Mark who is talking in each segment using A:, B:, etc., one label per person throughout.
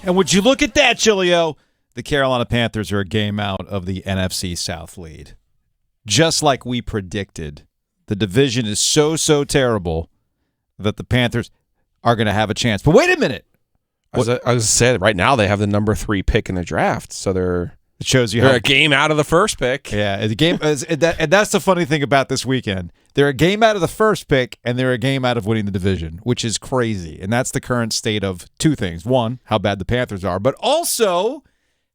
A: And would you look at that, Giglio? The Carolina Panthers are a game out of the NFC South lead. Just like we predicted. The division is so terrible that the Panthers are going to have a chance. But wait a minute.
B: I was saying, right now they have the number 3 pick in the draft, so they're a game out of the first pick.
A: Yeah, the game and that's the funny thing about this weekend. They're a game out of the first pick, and they're a game out of winning the division, which is crazy. And that's the current state of two things: one, how bad the Panthers are, but also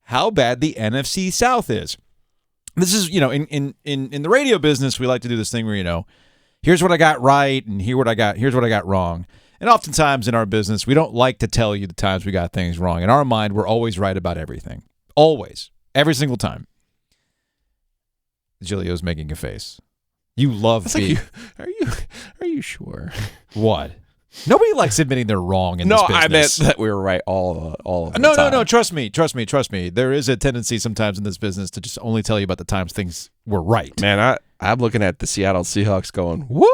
A: how bad the NFC South is. This is, in the radio business, we like to do this thing where, here's what I got right, and here's what I got wrong. And oftentimes in our business, we don't like to tell you the times we got things wrong. In our mind, we're always right about everything. Always. Every single time. Giglio's making a face. You love me.
B: Are you sure?
A: What? Nobody likes admitting they're wrong in this business.
B: No, I meant that we were right all of the time.
A: No. Trust me. There is a tendency sometimes in this business to just only tell you about the times things were right.
B: Man, I'm looking at the Seattle Seahawks going, woo!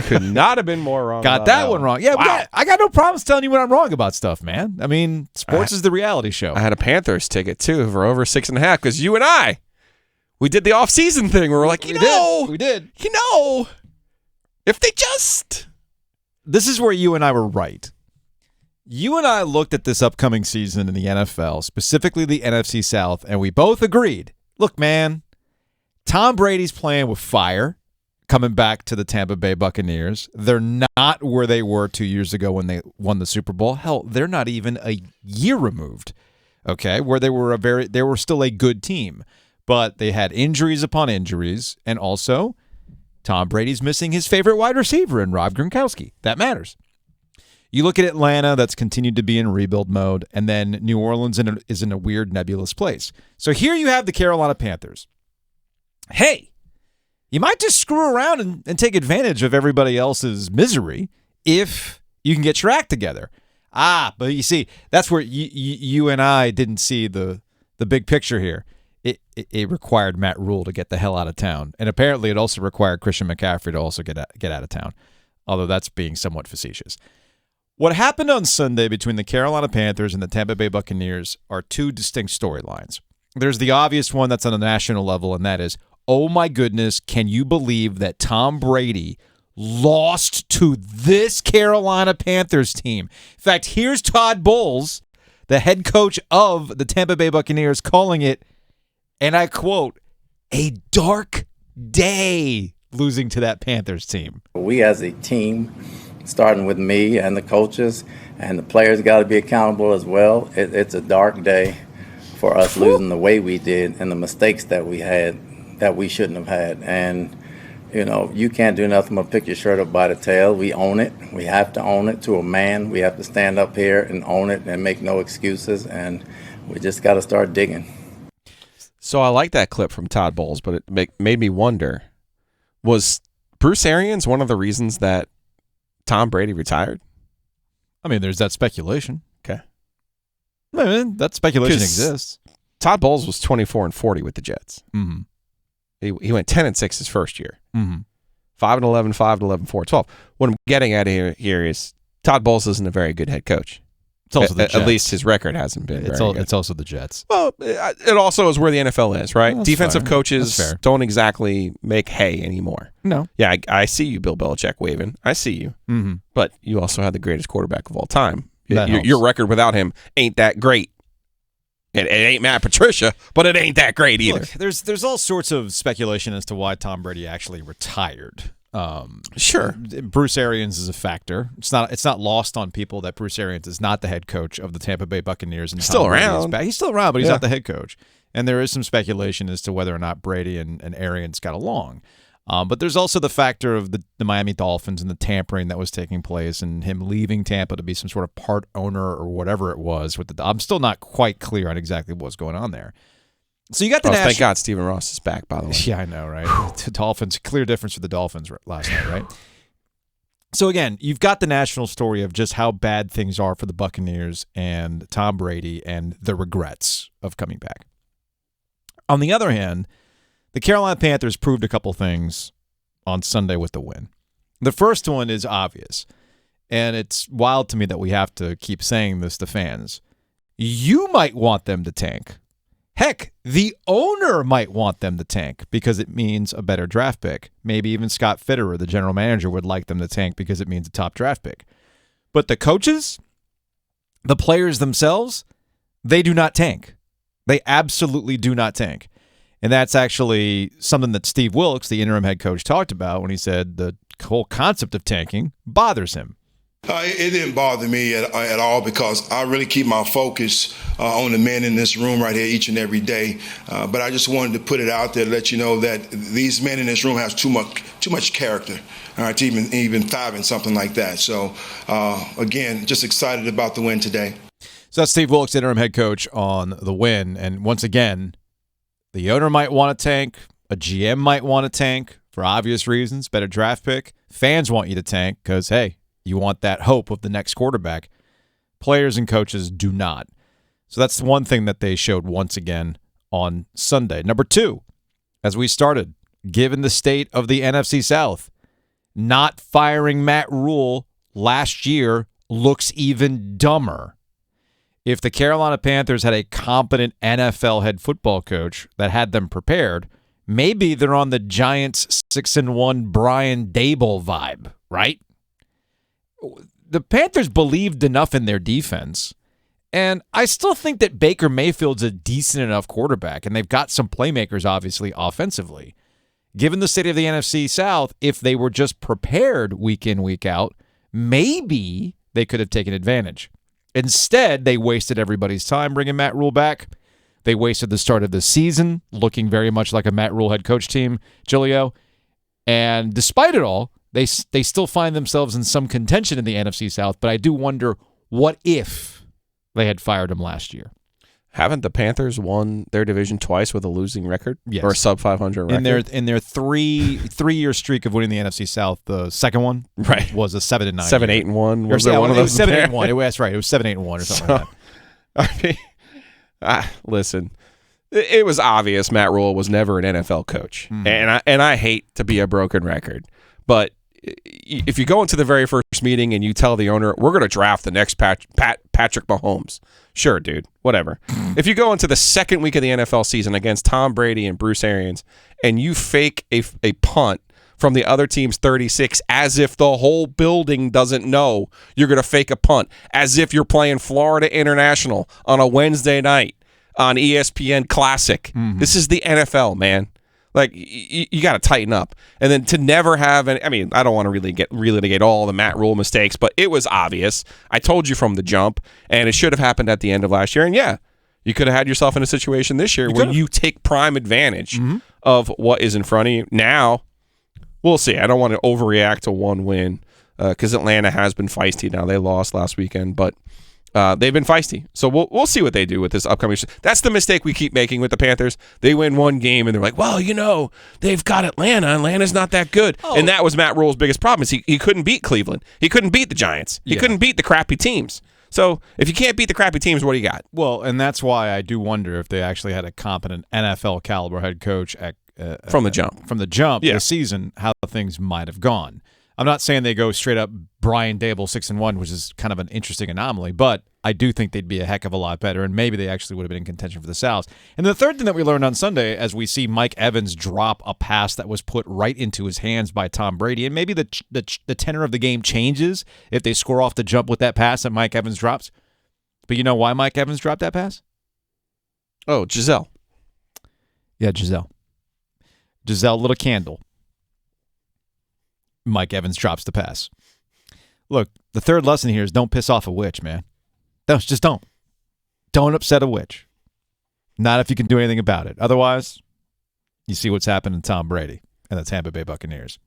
B: Could not have been more wrong.
A: Got that one wrong. Yeah, wow. I got no problems telling you when I'm wrong about stuff, man. I mean, sports is the reality show.
B: I had a Panthers ticket, too, for over 6.5, because you and I, we did the offseason thing where we're like, we did. If they just...
A: This is where you and I were right. You and I looked at this upcoming season in the NFL, specifically the NFC South, and we both agreed, look, man, Tom Brady's playing with fire coming back to the Tampa Bay Buccaneers. They're not where they were 2 years ago when they won the Super Bowl. Hell, they're not even a year removed, okay, where they were still a good team. But they had injuries upon injuries, and also Tom Brady's missing his favorite wide receiver in Rob Gronkowski. That matters. You look at Atlanta, that's continued to be in rebuild mode, and then New Orleans is in a weird, nebulous place. So here you have the Carolina Panthers. Hey, you might just screw around and take advantage of everybody else's misery if you can get your act together. But you see, that's where you and I didn't see the big picture here. It required Matt Rhule to get the hell out of town. And apparently it also required Christian McCaffrey to also get out of town, although that's being somewhat facetious. What happened on Sunday between the Carolina Panthers and the Tampa Bay Buccaneers are two distinct storylines. There's the obvious one that's on a national level, and that is, oh my goodness, can you believe that Tom Brady lost to this Carolina Panthers team? In fact, here's Todd Bowles, the head coach of the Tampa Bay Buccaneers, calling it, and I quote, a dark day losing to that Panthers team.
C: We as a team, starting with me and the coaches and the players, got to be accountable as well. It's a dark day for us losing the way we did and the mistakes that we had that we shouldn't have had. And, you can't do nothing but pick your shirt up by the tail. We own it. We have to own it to a man. We have to stand up here and own it and make no excuses. And we just got to start digging.
B: So I like that clip from Todd Bowles, but it made me wonder, was Bruce Arians one of the reasons that Tom Brady retired?
A: I mean, there's that speculation.
B: Okay.
A: I mean, that speculation exists.
B: Todd Bowles was 24-40 with the Jets.
A: Mm-hmm.
B: He went 10-6 his first year.
A: Mm-hmm.
B: 5-11, 5-11, 4-12. What I'm getting at here is Todd Bowles isn't a very good head coach.
A: It's also the Jets.
B: At least his record hasn't been very good.
A: It's also the Jets.
B: Well, it also is where the NFL is, right?
A: That's
B: Defensive
A: fair.
B: coaches don't exactly make hay anymore.
A: No.
B: Yeah, I see you, Bill Belichick, waving. I see you.
A: Mm-hmm.
B: But you also have the greatest quarterback of all time.
A: That
B: Your record without him ain't that great. It ain't Matt Patricia, but it ain't that great either.
A: Look, there's all sorts of speculation as to why Tom Brady actually retired.
B: Sure.
A: Bruce Arians is a factor. It's not lost on people that Bruce Arians is not the head coach of the Tampa Bay Buccaneers. And
B: He's still around.
A: He's still around, but he's not the head coach. And there is some speculation as to whether or not Brady and Arians got along. But there's also the factor of the Miami Dolphins and the tampering that was taking place and him leaving Tampa to be some sort of part owner or whatever it was. I'm still not quite clear on exactly what's going on there. So you got the national.
B: Thank God Stephen Ross is back, by the way.
A: Yeah, I know, right? The Dolphins, clear difference for the Dolphins last night, right? So again, you've got the national story of just how bad things are for the Buccaneers and Tom Brady and the regrets of coming back. On the other hand, the Carolina Panthers proved a couple things on Sunday with the win. The first one is obvious, and it's wild to me that we have to keep saying this to fans. You might want them to tank. Heck, the owner might want them to tank because it means a better draft pick. Maybe even Scott Fitterer, the general manager, would like them to tank because it means a top draft pick. But the coaches, the players themselves, they do not tank. They absolutely do not tank. And that's actually something that Steve Wilks, the interim head coach, talked about when he said the whole concept of tanking bothers him.
D: It didn't bother me at all because I really keep my focus on the men in this room right here each and every day. But I just wanted to put it out there to let you know that these men in this room have too much character, all right, to even thrive in something like that. So, again, just excited about the win today.
A: So that's Steve Wilks, interim head coach, on the win. And once again, the owner might want to tank. A GM might want to tank for obvious reasons. Better draft pick. Fans want you to tank because, hey, you want that hope of the next quarterback. Players and coaches do not. So that's one thing that they showed once again on Sunday. Number two, as we started, given the state of the NFC South, not firing Matt Rhule last year looks even dumber. If the Carolina Panthers had a competent NFL head football coach that had them prepared, maybe they're on the Giants 6-1 Brian Daboll vibe, right? The Panthers believed enough in their defense, and I still think that Baker Mayfield's a decent enough quarterback, and they've got some playmakers, obviously, offensively. Given the state of the NFC South, if they were just prepared week in, week out, maybe they could have taken advantage. Instead, they wasted everybody's time bringing Matt Rhule back. They wasted the start of the season, looking very much like a Matt Rhule head coach team, Giglio. And despite it all, they still find themselves in some contention in the NFC South, but I do wonder, what if they had fired him last year?
B: Haven't the Panthers won their division twice with a losing record?
A: Yes.
B: Or a sub-500 record?
A: In their three-year streak of winning the NFC South, the second one was a 7-9.
B: 7-8-1.
A: Was there one of those? It was 7-8-1. That's right. It was 7-8-1 or something like that.
B: I mean, listen, it was obvious Matt Rhule was never an NFL coach, and I hate to be a broken record, but if you go into the very first meeting and you tell the owner, we're going to draft the next Patrick Mahomes, sure, dude, whatever. If you go into the second week of the NFL season against Tom Brady and Bruce Arians and you fake a punt from the other team's 36 as if the whole building doesn't know you're going to fake a punt, as if you're playing Florida International on a Wednesday night on ESPN Classic. This is the NFL, man. Like, you got to tighten up. And then to never have I don't want to really relitigate all the Matt Rhule mistakes, but it was obvious. I told you from the jump, and it should have happened at the end of last year. And yeah, you could have had yourself in a situation this year where you take prime advantage of what is in front of you. Now, we'll see. I don't want to overreact to one win because Atlanta has been feisty now. They lost last weekend, but they've been feisty. So we'll see what they do with this upcoming. That's the mistake we keep making with the Panthers. They win one game and they're like, well, they've got Atlanta. Atlanta's not that good. Oh. And that was Matt Rhule's biggest problem is he couldn't beat Cleveland. He couldn't beat the Giants. He couldn't beat the crappy teams. So if you can't beat the crappy teams, what do you got?
A: Well, and that's why I do wonder if they actually had a competent NFL caliber head coach
B: from the jump.
A: From the jump this season, how things might have gone. I'm not saying they go straight up Brian Daboll 6-1, which is kind of an interesting anomaly, but I do think they'd be a heck of a lot better, and maybe they actually would have been in contention for the South. And the third thing that we learned on Sunday, as we see Mike Evans drop a pass that was put right into his hands by Tom Brady, and maybe the tenor of the game changes if they score off the jump with that pass that Mike Evans drops. But you know why Mike Evans dropped that pass?
B: Oh, Giselle.
A: Yeah, Giselle. Giselle lit a candle. Mike Evans drops the pass. Look, the third lesson here is don't piss off a witch, man. Just don't. Don't upset a witch. Not if you can do anything about it. Otherwise, you see what's happened to Tom Brady and the Tampa Bay Buccaneers.